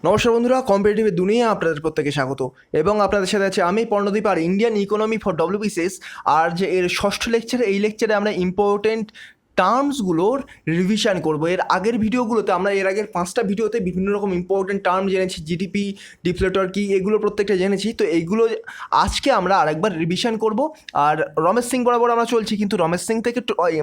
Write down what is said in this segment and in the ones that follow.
নমস্কার বন্ধুরা, কম্পিটিটিভ দুনিয়া আপনাদের প্রত্যেকে স্বাগত। এবং আপনাদের সাথে আছে আমি পর্ণদীপ আর ইন্ডিয়ান ইকোনমি ফর WBCS। আর যে এর ষষ্ঠ লেকচারে, এই লেকচারে আমরা ইম্পর্টেন্ট টার্মসগুলোর রিভিশন করব। এর আগের ভিডিওগুলোতে আমরা এর আগের 5টা ভিডিওতে বিভিন্ন রকম ইম্পর্টেন্ট টার্ম জেনেছি, জিডিপি, ডিফ্লেটর কি, এগুলো প্রত্যেকটা জেনেছি। তো এইগুলো আজকে আমরা আরেকবার রিভিশন করব। আর রমেশ সিং বরাবর আমরা চলছি, কিন্তু রমেশ সিং থেকে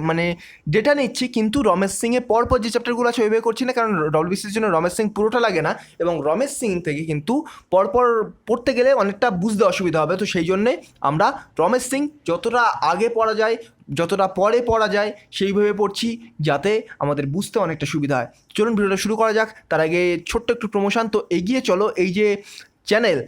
মানে ডেটা নিচ্ছি, কিন্তু রমেশ সিংয়ের পরপর যে চ্যাপ্টারগুলো আছে ওইভাবে করছি না, কারণ WBCSর জন্য রমেশ সিং পুরোটা লাগে না, এবং রমেশ সিং থেকে কিন্তু পরপর পড়তে গেলে অনেকটা বুঝতে অসুবিধা হবে। তো সেই জন্যে আমরা রমেশ সিং যতটা আগে পড়া যায়, যতটা পরে পড়া যায় সেইভাবে পড়ছি, যাতে আমাদের বুঝতে অনেকটা সুবিধা হয়। চলুন ভিডিওটা শুরু করা যাক। তার আগে ছোট্ট একটু প্রমোশন। তো এগিয়ে চলো, এই যে চ্যানেল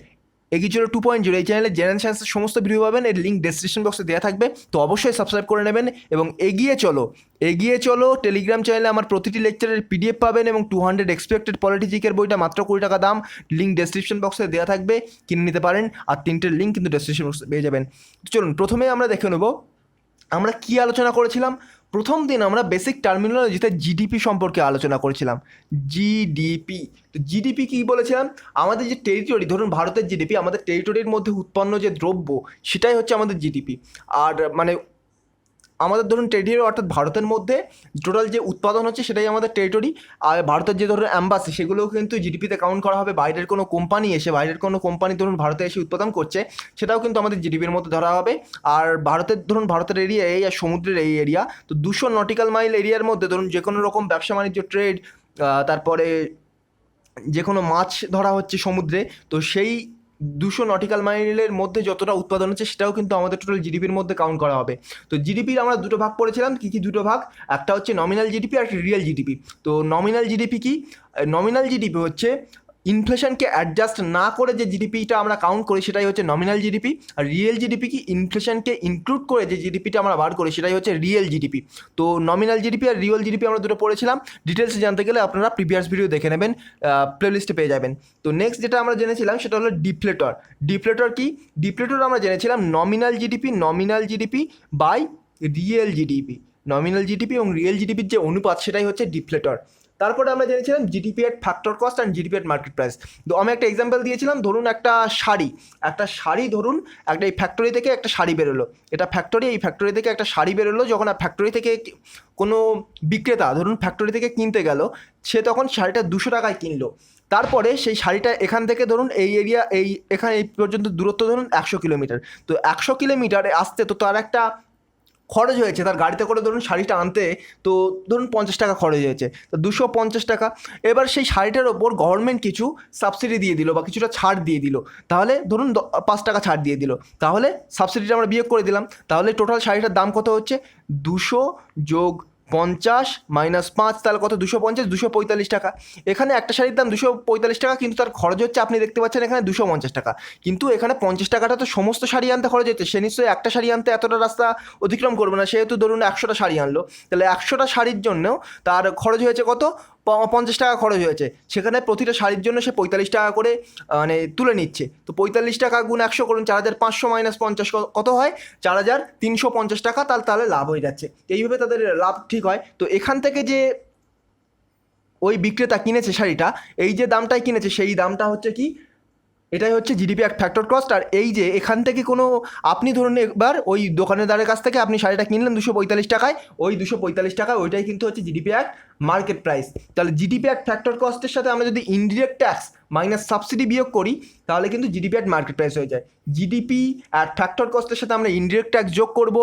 এগিয়ে চলো 2.0, এই চ্যানেলে জেনারেল সায়েন্সের সমস্ত ভিডিও পাবেন, এর লিঙ্ক ডেসক্রিপশন বক্সে দেওয়া থাকবে। তো অবশ্যই সাবস্ক্রাইব করে নেবেন। এবং এগিয়ে চলো টেলিগ্রাম চ্যানেলে আমার প্রতিটি লেকচারের PDF পাবেন, এবং 200 এক্সপেক্টেড পলিটি জিকের বইটা মাত্র 20 টাকা দাম, লিঙ্ক ডেসক্রিপশন বক্সে দেওয়া থাকবে, কিনে নিতে পারেন। আর 3টের লিঙ্ক কিন্তু ডেসক্রিপশন বক্সে পেয়ে যাবেন। চলুন প্রথমে আমরা দেখে নেব আমরা কি আলোচনা করেছিলাম। প্রথম দিন আমরা বেসিক টার্মিনোলজিতে জিডিপি সম্পর্কে আলোচনা করেছিলাম। জিডিপি, তো জিডিপি কী বলেছিলাম? আমাদের যে টেরিটরি, ধরুন ভারতের জিডিপি, আমাদের টেরিটরির মধ্যে উৎপন্ন যে দ্রব্য, সেটাই হচ্ছে আমাদের জিডিপি। আর মানে আমাদের ধরুন টেরিটরি, অর্থাৎ ভারতের মধ্যে টোটাল যে উৎপাদন হচ্ছে সেটাই আমাদের টেরিটরি। আর ভারতের যে ধরুন অ্যাম্বাসি, সেগুলোও কিন্তু জিডিপিতে কাউন্ট করা হবে। বাইরের কোনো কোম্পানি ধরুন ভারতে এসে উৎপাদন করছে, সেটাও কিন্তু আমাদের জিডিপির মধ্যে ধরা হবে। আর ভারতের এরিয়া এই, আর সমুদ্রের এই এরিয়া, তো 200 নটিক্যাল মাইল এরিয়ার মধ্যে ধরুন যে কোনো রকম ব্যবসা বাণিজ্য, ট্রেড, তারপরে যে কোনো মাছ ধরা হচ্ছে সমুদ্রে, তো সেই 200 নটিক্যাল মাইলের মধ্যে যতটা উৎপাদন হচ্ছে সেটাও কিন্তু আমাদের টোটাল জিডিপির মধ্যে কাউন্ট করা হবে। তো জিডিপির আমরা দুটো ভাগ পড়েছিলাম। কী কী দুটো ভাগ? একটা হচ্ছে নমিনাল জিডিপি আর একটা রিয়েল জিডিপি। তো নমিনাল জিডিপি কি? নমিনাল জিডিপি হচ্ছে ইনফ্লেশনকে অ্যাডজাস্ট না করে যে জিডিপিটা আমরা কাউন্ট করি, সেটাই হচ্ছে নমিনাল জিডিপি। আর রিয়েল জিডিপি কি? ইনফ্লেশনকে ইনক্লুড করে যে জিডিপিটা আমরা বার করি, সেটাই হচ্ছে রিয়েল জিডিপি। তো নমিনাল জিডিপি আর রিয়েল জিডিপি আমরা দুটো পড়েছিলাম। ডিটেলসে জানতে গেলে আপনারা প্রিভিয়াস ভিডিও দেখে নেবেন, প্লেলিস্টে পেয়ে যাবেন। তো নেক্সট যেটা আমরা জেনেছিলাম সেটা হলো ডিফ্লেটর। ডিফ্লেটর কি? ডিফ্লেটর আমরা জেনেছিলাম nominal GDP by real GDP. Nominal GDP এবং রিয়েল জিডিপির যে অনুপাত, সেটাই হচ্ছে ডিফ্লেটর। তারপরে আমরা জেনেছিলাম GDP at factor cost and GDP at market price. তো আমি একটা এক্সাম্পল দিয়েছিলাম, ধরুন একটা শাড়ি ধরুন একটা এই ফ্যাক্টরি থেকে একটা শাড়ি বেরোলো, এটা ফ্যাক্টরি, এই ফ্যাক্টরি থেকে একটা শাড়ি বেরোলো। যখন ফ্যাক্টরি থেকে কোনো বিক্রেতা ধরুন ফ্যাক্টরি থেকে কিনতে গেল, সে তখন শাড়িটা 200 টাকায় কিনলো। তারপরে সেই শাড়িটা এখান থেকে ধরুন এখানে এই পর্যন্ত দূরত্ব ধরুন 100 কিলোমিটার। তো 100 কিলোমিটারে আসতে তো তার একটা খরচ হয়েছে, তার গাড়িতে করে ধরুন শাড়িটা আনতে তো ধরুন 50 টাকা খরচ হয়েছে, তো 250 টাকা। এবার সেই শাড়িটার ওপর গভর্নমেন্ট কিছু সাবসিডি দিয়ে দিল বা কিছুটা ছাড় দিয়ে দিল, তাহলে ধরুন 5 টাকা ছাড় দিয়ে দিল, তাহলে সাবসিডিটা আমরা বিয়োগ করে দিলাম, তাহলে টোটাল শাড়িটার দাম কত হচ্ছে? 200 যোগ 50 মাইনাস 5, তাহলে কত? 250, 245 টাকা। এখানে একটা শাড়ির দাম 245 টাকা, কিন্তু তার খরচ হচ্ছে, আপনি দেখতে পাচ্ছেন এখানে 250 টাকা। কিন্তু এখানে 50 টাকাটা তো সমস্ত শাড়ি আনতে খরচ হচ্ছে, সে নিশ্চয়ই একটা শাড়ি আনতে এতটা রাস্তা অতিক্রম করবে না। সেহেতু ধরুন 100টা শাড়ি আনলো, তাহলে 100টা শাড়ির জন্যও তার খরচ হয়েছে কত? 50 টাকা খরচ হয়েছে। সেখানে প্রতিটা শাড়ির জন্য সে 45 টাকা করে মানে তুলে নিচ্ছে। তো 45 টাকা গুণ 100 করুন, 4500 মাইনাস 50 কত হয়? 4350 টাকা তাহলে লাভ হয়ে যাচ্ছে। এইভাবে তাদের লাভ ঠিক হয়। তো এখান থেকে যে ওই বিক্রেতা কিনেছে শাড়িটা, এই যে দামটাই কিনেছে, সেই দামটা হচ্ছে কি? এটাই হচ্ছে জিডিপি এক ফ্যাক্টর কস্ট। আর এই যে এখান থেকে কোনো আপনি ধরুন এবার ওই দোকানদারের কাছ থেকে আপনি শাড়িটা কিনলেন 245 টাকায়, ওই 245 টাকায় ওইটাই কিন্তু হচ্ছে জিডিপি এক মার্কেট প্রাইস। তাহলে জিডিপি এক ফ্যাক্টর কস্টের সাথে আমরা যদি ইনডিরেক্ট ট্যাক্স মাইনাস সাবসিডি বিয়োগ করি, তাহলে কিন্তু জিডিপি এক মার্কেট প্রাইস হয়ে যায়। জিডিপি আর ফ্যাক্টর কস্টের সাথে আমরা ইনডিরেক্ট ট্যাক্স যোগ করব,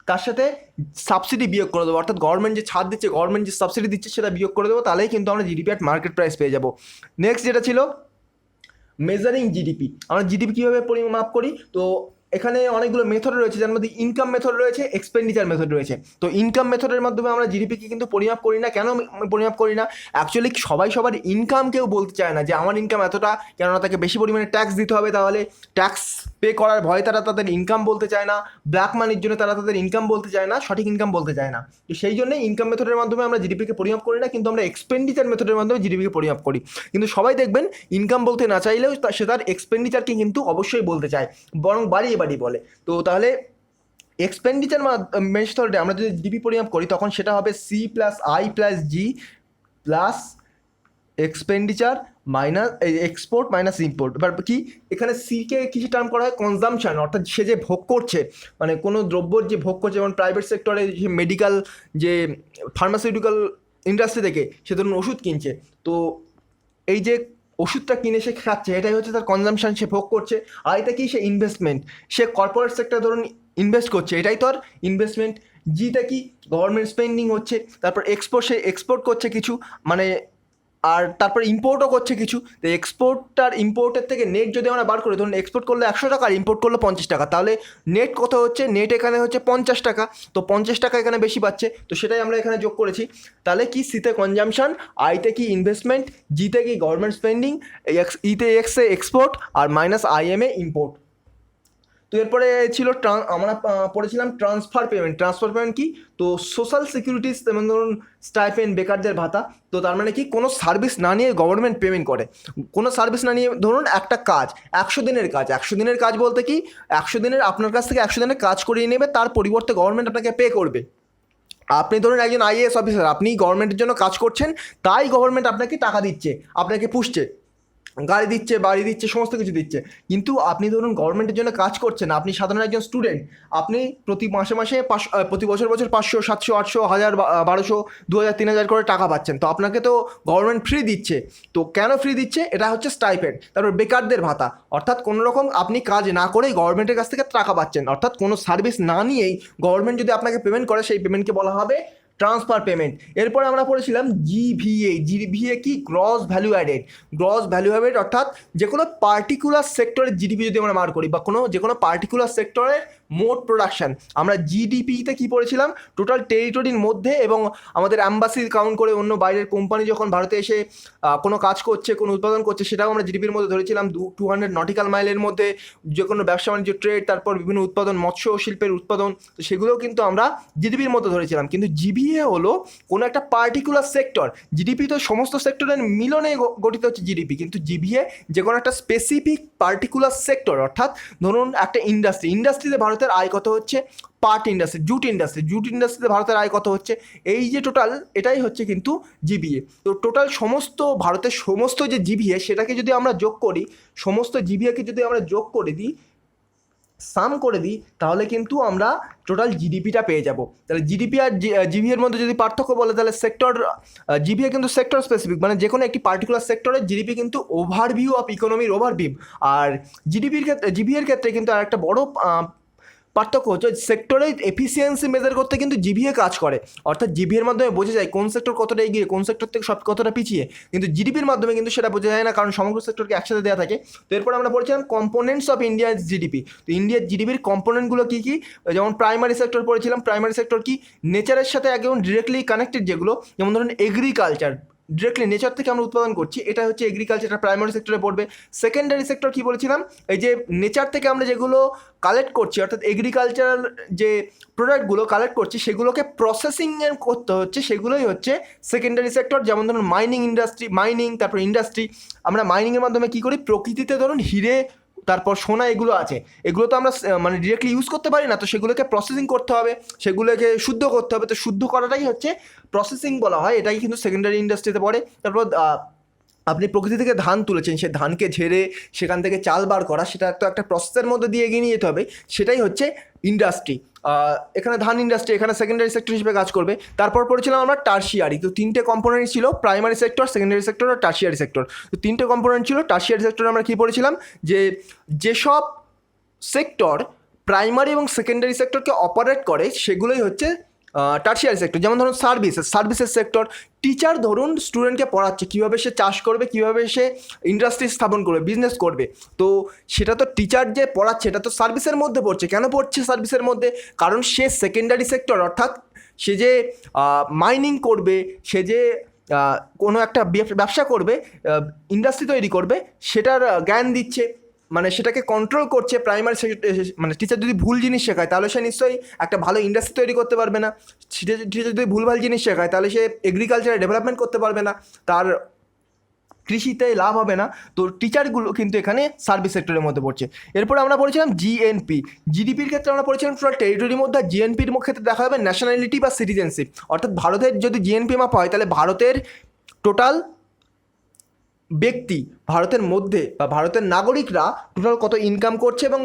তার সাথে সাবসিডি বিয়োগ করে দেবো, অর্থাৎ গভর্নমেন্ট যে ছাড় দিচ্ছে, গভর্নমেন্ট যে সাবসিডি দিচ্ছে, সেটা বিয়োগ করে দেবো, তাহলেই কিন্তু আমরা জিডিপি অ্যাট মার্কেট প্রাইস পেয়ে যাবো। নেক্সট যেটা ছিল মেজারিং জিডিপি। আমরা জিডিপি কীভাবে পরিমাপ করি? তো এখানে অনেকগুলো মেথড রয়েছে, যার মধ্যে ইনকাম মেথড রয়েছে, এক্সপেন্ডিচার মেথড রয়েছে। তো ইনকাম মেথডের মাধ্যমে আমরা জিডিপিকে কিন্তু পরিমাপ করি না। কেন পরিমাপ করি না? অ্যাকচুয়ালি সবাই সবার ইনকাম কেউ বলতে চায় না যে আমার ইনকাম এতটা, কেননা তাকে বেশি পরিমাণে ট্যাক্স দিতে হবে, তাহলে ট্যাক্স পে করার ভয়ে তারা তাদের ইনকাম বলতে চায় না, ব্ল্যাক মানির জন্য তারা তাদের ইনকাম বলতে চায় না, সঠিক ইনকাম বলতে চায় না। তো সেই জন্য ইনকাম মেথডের মাধ্যমে আমরা জিডিপিকে পরিমাপ করি না, কিন্তু আমরা এক্সপেন্ডিচার মেথডের মাধ্যমে জিডিপিকে পরিমাপ করি। কিন্তু সবাই দেখবেন ইনকাম বলতে না চাইলেও সে তার এক্সপেন্ডিচারকে কিন্তু অবশ্যই বলতে চায়, বরং বাড়িয়ে বাড়িয়ে বলে। তো তাহলে এক্সপেন্ডিচার মেথডে আমরা যদি জিডিপি পরিমাপ করি, তখন সেটা হবে C+I+G plus expenditure minus export minus import. এবার কি এখানে সিকে কিছু টার্ম করা হয় কনজামশন, অর্থাৎ সে যে ভোগ করছে, মানে কোনো দ্রব্যর যে ভোগ করছে, যেমন প্রাইভেট সেক্টরে যে মেডিকেল যে ফার্মাসিউটিক্যাল ইন্ডাস্ট্রি থেকে সে ধরুন ওষুধ কিনছে, তো এই যে ওষুধটা কিনে সে খাচ্ছে এটাই হচ্ছে তার কনজামশন, সে ভোগ করছে। আর এটা কি সে ইনভেস্টমেন্ট, সে কর্পোরেট সেক্টর ধরুন ইনভেস্ট করছে, এটাই তো আর ইনভেস্টমেন্ট। জিটা কি গভর্নমেন্ট স্পেন্ডিং হচ্ছে। তারপর এক্সপোর্ট, সে এক্সপোর্ট করছে কিছু, মানে আর তারপর ইম্পোর্টও করছে কিছু। তো এক্সপোর্ট আর ইম্পোর্টের থেকে নেট যদি আমরা বার করি, ধরুন এক্সপোর্ট করলে 100 টাকা আর ইম্পোর্ট করলে 50 টাকা, তাহলে নেট কত হচ্ছে, নেট এখানে হচ্ছে 50 টাকা, তো 50 টাকা এখানে বেশি পাচ্ছে, তো সেটাই আমরা এখানে যোগ করেছি। তাহলে কি সিতে কনজামশন, আইতে কি ইনভেস্টমেন্ট, জিতে কি গভর্নমেন্ট স্পেন্ডিং, ইতে এক্সে এক্সপোর্ট আর মাইনাস আইএমএ ইম্পোর্ট। তো এরপরে ছিল আমরা পড়েছিলাম ট্রান্সফার পেমেন্ট। ট্রান্সফার পেমেন্ট কি, তো সোশ্যাল সিকিউরিটিস, যেমন ধরুন স্টাইপেন্ড, বেকারদের ভাতা। তো তার মানে কি কোনো সার্ভিস না নিয়ে গভর্নমেন্ট পেমেন্ট করে, কোনো সার্ভিস না নিয়ে ধরুন একটা কাজ 100 দিনের কাজ, 100 দিনের কাজ বলতে কি 100 দিনের আপনার কাছ থেকে 100 দিনের কাজ করিয়ে নেবে, তার পরিবর্তে গভর্নমেন্ট আপনাকে পে করবে। আপনি ধরুন একজন আইএএস অফিসার, আপনি গভর্নমেন্টের জন্য কাজ করছেন, তাই গভর্নমেন্ট আপনাকে টাকা দিচ্ছে, আপনাকে পুষছে, গাড়ি দিচ্ছে, বাড়ি দিচ্ছে, সমস্ত কিছু দিচ্ছে। কিন্তু আপনি ধরুন গভর্নমেন্টের জন্য কাজ করছেন, আপনি সাধারণ একজন স্টুডেন্ট, আপনি প্রতি মাসে মাসে প্রতি বছর 500, 700, 800, 1000, 1200, 2000, 3000 করে টাকা পাচ্ছেন, তো আপনাকে তো গভর্নমেন্ট ফ্রি দিচ্ছে। তো কেন ফ্রি দিচ্ছে, এটা হচ্ছে স্টাইপেন্ড। তারপর বেকারদের ভাতা, অর্থাৎ কোনো রকম আপনি কাজ না করেই গভর্নমেন্টের কাছ থেকে টাকা পাচ্ছেন, অর্থাৎ কোনো সার্ভিস না নিয়েই গভর্নমেন্ট যদি আপনাকে পেমেন্ট করে, সেই পেমেন্টকে বলা হবে ট্রান্সফার পেমেন্ট। এরপরে আমরা পড়েছিলাম জিভিএ। জিভিএ কি, gross value added. Gross value added অর্থাৎ যে কোনো পার্টিকুলার সেক্টরের জিডিপি যদি আমরা বার করি, বা যে কোনো পার্টিকুলার সেক্টরের মোট প্রোডাকশন। আমরা জিডিপিতে কি পড়েছিলাম, টোটাল টেরিটরির মধ্যে এবং আমাদের অ্যাম্বাসি কাউন্ট করে অন্য বাইরের কোম্পানি যখন ভারতে এসে কোনো কাজ করছে, কোনো উৎপাদন করছে, সেটাও আমরা জিডিপির মধ্যে ধরেছিলাম। 200 নটিক্যাল মাইলের মধ্যে যে কোনো ব্যবসা বাণিজ্য, ট্রেড, তারপর বিভিন্ন উৎপাদন, মৎস্য শিল্পের উৎপাদন, তো সেগুলোও কিন্তু আমরা জিডিপির মধ্যে ধরেছিলাম। কিন্তু জিবিএ হলো কোনো একটা পার্টিকুলার সেক্টর। জিডিপি তো সমস্ত সেক্টরের মিলনে গঠিত হচ্ছে জিডিপি, কিন্তু জিবিএ যে কোনো একটা স্পেসিফিক পার্টিকুলার সেক্টর, অর্থাৎ ধরুন একটা ইন্ডাস্ট্রিতে ভারতের আয় কত হচ্ছে, পাট ইন্ডাস্ট্রি, জুট ইন্ডাস্ট্রিতে ভারতের আয় কত হচ্ছে, এই যে টোটাল, এটাই হচ্ছে কিন্তু জিবিএ। তো টোটাল সমস্ত ভারতের সমস্ত যে জিবিএ, সেটাকে যদি আমরা যোগ করি, সমস্ত জিবিএকে যদি আমরা যোগ করে দিই, সাম করে দিই, তাহলে কিন্তু আমরা টোটাল জিডিপিটা পেয়ে যাব। তাহলে জিডিপি আর জিবিএর মধ্যে যদি পার্থক্য বলে, তাহলে সেক্টর, জিবিএ কিন্তু সেক্টর স্পেসিফিক, মানে যে কোনো একটি পার্টিকুলার সেক্টরের জিডিপি কিন্তু ওভারভিউ অফ ইকোনমির ওভারভিউ। আর জিবিএর ক্ষেত্রে কিন্তু আর একটা বড় পার্থক্য হচ্ছে সেক্টরের এফিসিয়েন্সি মেজার করতে কিন্তু জিবিএ কাজ করে, অর্থাৎ জিবিএর মাধ্যমে বোঝা যায় কোন সেক্টর কতটা এগিয়ে, কোন সেক্টর থেকে সব কতটা পিছিয়ে, কিন্তু জিডিপির মাধ্যমে কিন্তু সেটা বোঝা যায় না, কারণ সমগ্র সেক্টরকে একসাথে দেওয়া থাকে। তো এরপর আমরা পড়েছিলাম কম্পোনেন্টস অফ ইন্ডিয়ার জিডিপি। তো ইন্ডিয়ার জিডিপির কম্পোনেন্টগুলো কী কী, যেমন প্রাইমারি সেক্টর পড়েছিলাম। প্রাইমারি সেক্টর কি, নেচারের সাথে একদম ডিরেক্টলি কানেক্টেড যেগুলো, যেমন ধরুন এগ্রিকালচার, ডিরেক্টলি নেচার থেকে আমরা উৎপাদন করছি, এটা হচ্ছে এগ্রিকালচার, এটা প্রাইমারি সেক্টরে পড়বে। সেকেন্ডারি সেক্টর কি বলেছিলাম, এই যে নেচার থেকে আমরা যেগুলো কালেক্ট করছি, অর্থাৎ এগ্রিকালচারাল যে প্রোডাক্টগুলো কালেক্ট করছি, সেগুলোকে প্রসেসিং করতে হচ্ছে, সেগুলোই হচ্ছে সেকেন্ডারি সেক্টর। যেমন ধরুন মাইনিং, তারপর ইন্ডাস্ট্রি। আমরা মাইনিংয়ের মাধ্যমে কী করি, প্রকৃতিতে ধরুন হিরে, তারপর সোনা, এগুলো আছে, এগুলো তো আমরা মানে ডিরেক্টলি ইউজ করতে পারি না, তো সেগুলোকে প্রসেসিং করতে হবে, সেগুলোকে শুদ্ধ করতে হবে। তো শুদ্ধ করাটাই হচ্ছে প্রসেসিং বলা হয়, এটাই কিন্তু সেকেন্ডারি ইন্ডাস্ট্রিতে পড়ে। তারপর আপনি প্রকৃতি থেকে ধান তুলেছেন, সে ধানকে ঝেড়ে সেখান থেকে চাল বার করা, সেটা তো একটা প্রসেসের মধ্যে দিয়ে এগিয়ে নিয়ে যেতে হবে, সেটাই হচ্ছে ইন্ডাস্ট্রি। এখানে ধান ইন্ডাস্ট্রি এখানে সেকেন্ডারি সেক্টর হিসেবে কাজ করবে। তারপর পড়েছিলাম আমরা টার্সিয়ারি। তো তিনটে কম্পোনেন্ট ছিল, প্রাইমারি সেক্টর, সেকেন্ডারি সেক্টর আর টার্সিয়ারি সেক্টর। তো তিনটে কম্পোনেন্ট ছিল। টার্সিয়ারি সেক্টরে আমরা কী পড়েছিলাম, যে যেসব সেক্টর প্রাইমারি এবং সেকেন্ডারি সেক্টরকে অপারেট করে, সেগুলোই হচ্ছে টার্সিয়ারি সেক্টর। যেমন ধরুন সার্ভিসেস সেক্টর, টিচার ধরুন স্টুডেন্টকে পড়াচ্ছে কীভাবে সে চাষ করবে, কীভাবে সে ইন্ডাস্ট্রি স্থাপন করবে, বিজনেস করবে, তো সেটা তো টিচার যে পড়াচ্ছে এটা তো সার্ভিসের মধ্যে পড়ছে। কেন পড়ছে সার্ভিসের মধ্যে, কারণ সে সেকেন্ডারি সেক্টর, অর্থাৎ সে যে মাইনিং করবে, সে যে কোনো একটা ব্যবসা করবে, ইন্ডাস্ট্রি তৈরি করবে, সেটার জ্ঞান দিচ্ছে, মানে সেটাকে কন্ট্রোল করছে। প্রাইমারি মানে টিচার যদি ভুল জিনিস শেখায়, তাহলে সে নিশ্চয়ই একটা ভালো ইন্ডাস্ট্রি তৈরি করতে পারবে না। টিচার যদি ভুলভাল জিনিস শেখায়, তাহলে সে এগ্রিকালচারে ডেভেলপমেন্ট করতে পারবে না, তার কৃষিতে লাভ হবে না। তো টিচারগুলো কিন্তু এখানে সার্ভিস সেক্টরের মধ্যে পড়ছে। এরপরে আমরা পড়েছিলাম জিএনপি। জিডিপির ক্ষেত্রে আমরা পড়েছিলাম টোটাল টেরিটরির মধ্যে, জিএনপির ক্ষেত্রে দেখা যাবে ন্যাশনালিটি বা সিটিজেনশিপ, অর্থাৎ ভারতের যদি জিএনপি মাপা হয়, তাহলে ভারতের টোটাল ব্যক্তি ভারতের মধ্যে বা ভারতের নাগরিকরা টোটাল কত ইনকাম করছে এবং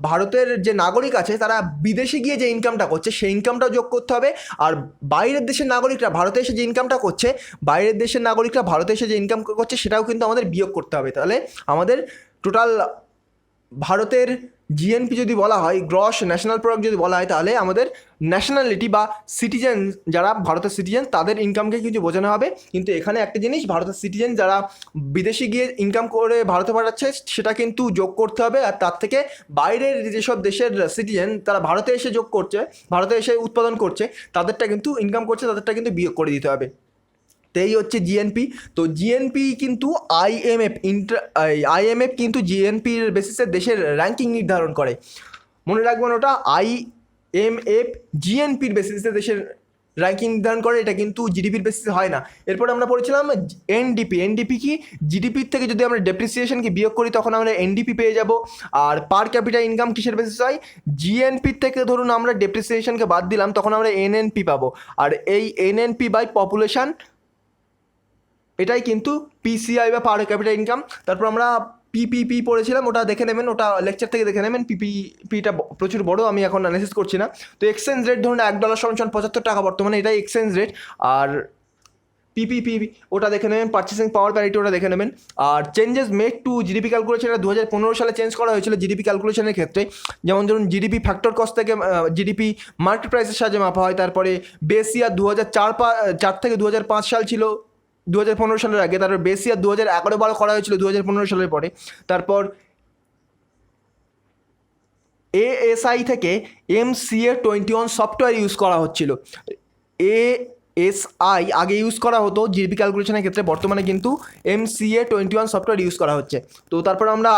ভারতের যে নাগরিক আছে তারা বিদেশে গিয়ে যে ইনকামটা করছে সেই ইনকামটাও যোগ করতে হবে। আর বাইরের দেশের নাগরিকরা ভারতে এসে যে ইনকামটা করছে, বাইরের দেশের নাগরিকরা ভারতে এসে যে ইনকাম করছে সেটাও কিন্তু আমাদের বিয়োগ করতে হবে। তাহলে আমাদের টোটাল ভারতের জিএনপি যদি বলা হয়, গ্রস ন্যাশনাল প্রোডাক্ট যদি বলা হয়, তাহলে আমাদের ন্যাশনালিটি বা সিটিজেন যারা ভারতের সিটিজেন তাদের ইনকামকে কিছু বোঝানো হবে। কিন্তু এখানে একটা জিনিস, ভারতের সিটিজেন যারা বিদেশে গিয়ে ইনকাম করে ভারতে পাঠাচ্ছে সেটা কিন্তু যোগ করতে হবে। আর তার থেকে বাইরের যেসব দেশের সিটিজেন তারা ভারতে এসে যোগ করছে, ভারতে এসে উৎপাদন করছে, তাদেরটা কিন্তু ইনকাম করছে, তাদেরটা কিন্তু বিয়োগ করে দিতে হবে। তো এই হচ্ছে জিএনপি। তো জিএনপি কিন্তু আইএমএফ কিন্তু জিএনপির বেসিসে দেশের র্যাঙ্কিং নির্ধারণ করে। মনে রাখবেন ওটা আইএমএফ জিএনপির বেসিসে দেশের র্যাঙ্কিং নির্ধারণ করে, এটা কিন্তু জিডিপির বেসিসে হয় না। এরপর আমরা পড়েছিলাম এনডিপি। এনডিপি কি, জিডিপির থেকে যদি আমরা ডেপ্রিসিয়েশনকে বিয়োগ করি তখন আমরা এনডিপি পেয়ে যাব। আর পার ক্যাপিটা ইনকাম কিসের বেসিস হয়, জিএনপির থেকে ধরুন আমরা ডেপ্রিসিয়েশনকে বাদ দিলাম তখন আমরা এনএনপি পাবো। আর এই এনএনপি বাই পপুলেশন, এটাই কিন্তু পিসিআই বা পার ক্যাপিটাল ইনকাম। তারপর আমরা পিপিপি পড়েছিলাম, ওটা দেখে নেবেন, ওটা লেকচার থেকে দেখে নেবেন। পিপিপিটা প্রচুর বড়, আমি এখন অ্যানালাইসিস করছি না। তো এক্সচেঞ্জ রেট ধরুন $1 সমান 75 টাকা বর্তমানে, এটাই এক্সচেঞ্জ রেট। আর পিপিপি ওটা দেখে নেবেন, পারচেসিং পাওয়ার প্যারিটি ওটা দেখে নেবেন। আর changes made to GDP calculation, এটা 2015 সালে চেঞ্জ করা হয়েছিল জিডিপি ক্যালকুলেশনের ক্ষেত্রে। যেমন ধরুন জিডিপি ফ্যাক্টর কস্ট থেকে জিডিপি মার্কেট প্রাইসের সাহায্যে মাপা হয়। তারপরে বেস ইয়ার 2004 থেকে 2005 সাল ছিল 2015 সালের আগে। তারপর বেস ইয়ার 2011-12 করা হয়েছিল 2015 সালের পরে। তারপর এএসআই থেকে MCA21 সফটওয়্যার ইউজ করা হচ্ছিল। এএসআই আগে ইউজ করা হতো জিডিপি ক্যালকুলেশনের ক্ষেত্রে, বর্তমানে কিন্তু MCA21 সফটওয়্যার ইউজ করা হচ্ছে। তো তারপর আমরা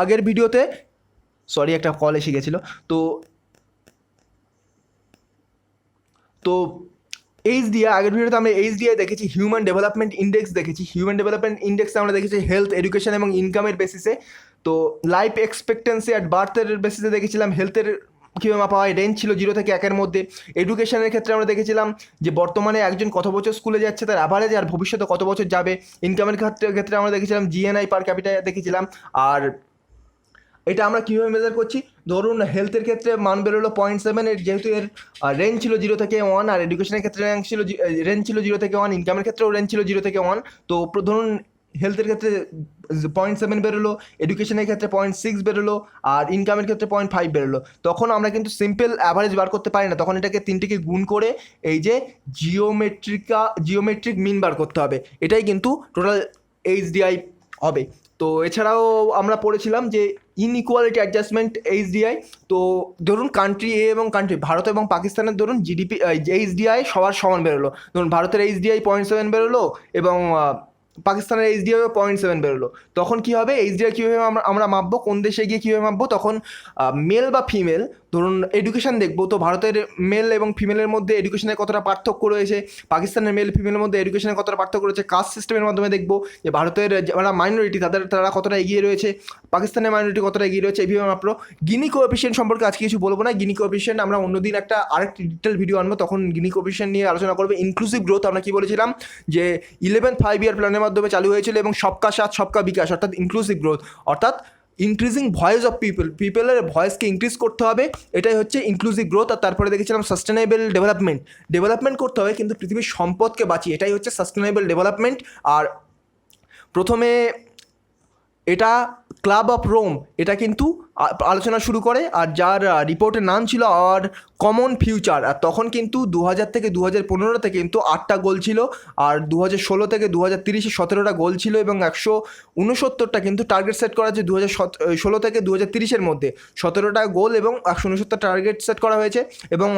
আগের ভিডিওতে, সরি একটা কল এসে গেছিলো, তো এইচডিআই, আগের ভিডিওতে আমরা এইচডিআই দেখেছি, হিউম্যান ডেভেলপমেন্ট ইন্ডেক্স দেখেছি। হিউম্যান ডেভেলপমেন্ট ইন্ডেক্সে আমরা দেখেছি হেলথ, এডুকেশন এবং ইনকামের বেসিসে। তো লাইফ এক্সপেক্টেন্সি অ্যাট বার্থের বেসিসে দেখেছিলাম হেলথের কীভাবে মাপা হয়, রেঞ্জ ছিল 0 থেকে 1-এর মধ্যে। এডুকেশনের ক্ষেত্রে আমরা দেখেছিলাম যে বর্তমানে একজন কত বছর স্কুলে যাচ্ছে তার অ্যাভারেজ, আর ভবিষ্যতে কত বছর যাবে। ইনকামের ক্ষেত্রে আমরা দেখেছিলাম জিএনআই পার ক্যাপিটা দেখেছিলাম। আর এটা আমরা কীভাবে মেজার করছি, ধরুন হেলথের ক্ষেত্রে মান বেরোলো 0.7, যেহেতু এর রেঞ্জ ছিল 0 থেকে 1। আর এডুকেশনের ক্ষেত্রে রেঞ্জ ছিল 0 থেকে 1, ইনকামের ক্ষেত্রেও রেঞ্জ ছিল 0 থেকে 1। তো ধরুন হেলথের ক্ষেত্রে 0.7 বেরোলো, এডুকেশনের ক্ষেত্রে 0.6 বেরোলো, আর ইনকামের ক্ষেত্রে 0.5 বেরোলো। তখন আমরা কিন্তু সিম্পল অ্যাভারেজ বার করতে পারি না, তখন এটাকে 3টিকে গুণ করে এই যে জিওমেট্রিক মিন বার করতে হবে। এটাই কিন্তু টোটাল এইচডিআই হবে। তো এছাড়াও আমরা পড়েছিলাম যে ইনইকুয়ালিটি অ্যাডজাস্টমেন্ট এইচডিআই। তো ধরুন কান্ট্রি এ এবং কান্ট্রি ভারত এবং পাকিস্তানের ধরুন জিডিপি এইচডিআই সবার সমান বেরোলো। ধরুন ভারতের এইচডিআই 0.7 বেরোলো এবং পাকিস্তানের এইচডিআই 0.7 বেরোলো। তখন কী হবে, এইচডিআই কীভাবে আমরা মাপবো, কোন দেশে গিয়ে কীভাবে মাপবো, তখন মেল বা ফিমেল, ধরুন এডুকেশন দেখবো, তো ভারতের মেল এবং ফিমেলের মধ্যে এডুকেশনের কতটা পার্থক্য রয়েছে, পাকিস্তানের মেল ফিমেলের মধ্যে এডুকেশনের কতটা পার্থক্য রয়েছে। কাস্ট সিস্টেমের মাধ্যমে দেখবো যে ভারতের যারা মাইনরিটি তারা কতটা এগিয়ে রয়েছে, পাকিস্তানের মাইনরিটি কতটা এগিয়ে রয়েছে, এইভাবে মাপলো। গিনি কোএফিশিয়েন্ট সম্পর্কে আজকে কিছু বলবো না, গিনি কোএফিশিয়েন্ট আমরা অন্যদিন আরেকটি ডিটেল ভিডিও আনবো, তখন গিনি কোএফিশিয়েন্ট নিয়ে আলোচনা করবো। ইনক্লুসিভ গ্রোথ আমরা কি বলেছিলাম যে 11th 5-year প্ল্যানের মাধ্যমে চালু হয়েছিল, এবং সবকা সাথ সবকা বিকাশ, অর্থাৎ ইনক্লুসিভ গ্রোথ, অর্থাৎ ইনক্রিজিং ভয়েস অফ পিপলের ভয়েসকে ইনক্রিজ করতে হবে, এটাই হচ্ছে ইনক্লুসিভ গ্রোথ। আর তারপরে দেখেছিলাম সাস্টেনেবল ডেভেলপমেন্ট করতে হবে কিন্তু পৃথিবীর সম্পদকে বাঁচিয়ে, এটাই হচ্ছে সাস্টেনেবল ডেভেলপমেন্ট। আর প্রথমে এটা ক্লাব অফ রোম এটা কিন্তু আলোচনা শুরু করে, আর যার রিপোর্টের নাম ছিল আর কমন ফিউচার। আর তখন কিন্তু 2000 থেকে 2015-তে কিন্তু 8টা গোল ছিল, আর 2016 থেকে 2030-এ 17টা গোল ছিল, এবং 169টা কিন্তু টার্গেট সেট করা হয়েছে 2016 থেকে 2030-এর মধ্যে। 17টা গোল এবং 169টা টার্গেট সেট করা হয়েছে, এবং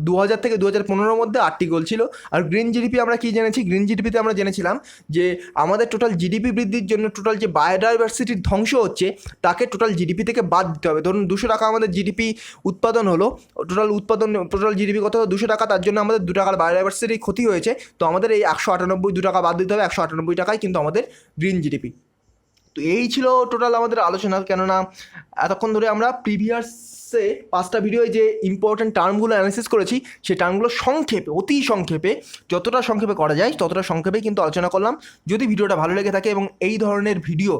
2000 থেকে 2015-এর মধ্যে 8টি গোল ছিল। আর গ্রিন জিডিপি আমরা কি জেনেছি, গ্রিন জিডিপিতে আমরা জেনেছিলাম যে আমাদের টোটাল জিডিপি বৃদ্ধির জন্য টোটাল যে বায়োডাইভার্সিটির ধ্বংস হচ্ছে তাকে টোটাল জিডিপি থেকে বাদ দিতে হবে। ধরুন 200 টাকা আমাদের জিডিপি উৎপাদন হলো, টোটাল জিডিপি কত হলো 200 টাকা, তার জন্য আমাদের 2 টাকার বায়োডাইভার্সিটির ক্ষতি হয়েছে। তো আমাদের এই 198 টাকা বাদ দিতে হবে, 198 টাকায় কিন্তু আমাদের গ্রিন জিডিপি। তো এই ছিল টোটাল আমাদের আলোচনা, কেননা এতক্ষণ ধরে আমরা প্রিভিয়াসে 5টা ভিডিওয় যে ইম্পর্টেন্ট টার্মগুলো অ্যানালিসিস করেছি সেই টার্মগুলো সংক্ষেপে, অতি সংক্ষেপে, যতটা সংক্ষেপে করা যায় ততটা সংক্ষেপে কিন্তু আলোচনা করলাম। যদি ভিডিওটা ভালো লেগে থাকে এবং এই ধরনের video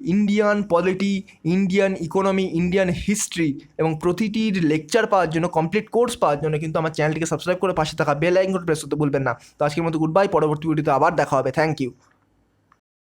Indian polity, Indian economy, Indian history এবং প্রতিটির লেকচার পাওয়ার জন্য, কমপ্লিট কোর্স পাওয়ার জন্য কিন্তু আমার চ্যানেলটিকে সাবস্ক্রাইব করে পাশে থাকা বেল আইকন প্রেস করতে ভুলবেন না। তো আজকের মতো গুড বাই, পরবর্তী ভিডিওতে আবার দেখা হবে। Thank you.